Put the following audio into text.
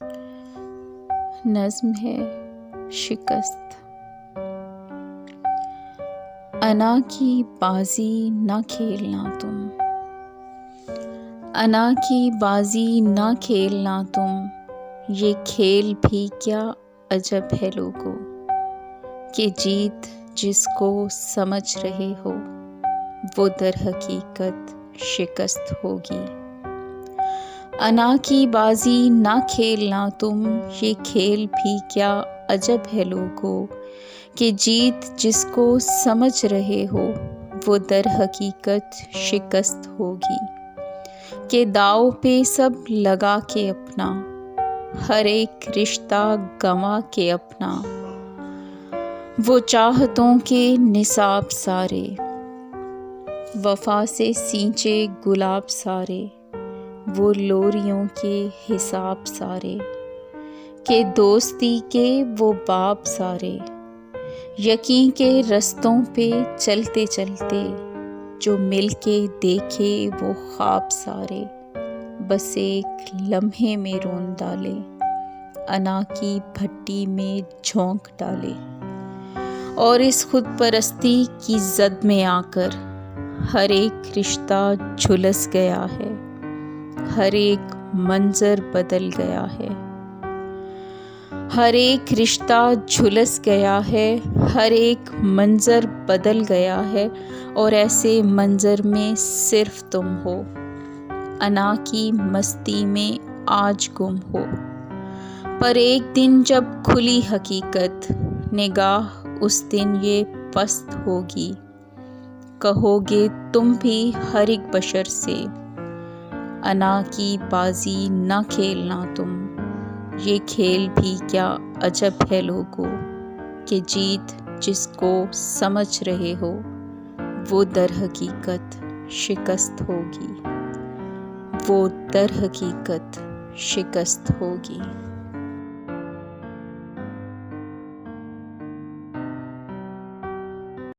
नज़्म है शिकस्त। अना की बाजी न खेलना तुम, अना की बाजी न खेलना तुम, ये खेल भी क्या अजब है लोगों, कि जीत जिसको समझ रहे हो वो दर हकीकत शिकस्त होगी। अना की बाजी ना खेलना तुम, ये खेल भी क्या अजब है लोगों, कि जीत जिसको समझ रहे हो वो दर हकीकत शिकस्त होगी। कि दाव पे सब लगा के अपना, हर एक रिश्ता गंवा के अपना, वो चाहतों के निसाब सारे, वफा से सींचे गुलाब सारे, वो लोरियों के हिसाब सारे, के दोस्ती के वो बाब सारे, यकीन के रस्तों पे चलते चलते, जो मिल के देखे वो ख्वाब सारे, बस एक लम्हे में रोन डाले, अना की भट्टी में झोंक डाले। और इस खुद परस्ती की जद में आकर हर एक रिश्ता झुलस गया है, हर एक मंजर बदल गया है, हर एक रिश्ता झुलस गया है, हर एक मंजर बदल गया है। और ऐसे मंजर में सिर्फ तुम हो, अना की मस्ती में आज गुम हो। पर एक दिन जब खुली हकीकत, निगाह उस दिन ये पस्त होगी, कहोगे तुम भी हर एक बशर से, अना की बाजी न खेलना तुम, ये खेल भी क्या अजब है लोगों, कि जीत जिसको समझ रहे हो वो दर हकीकत शिकस्त होगी, वो दर हकीकत शिकस्त होगी।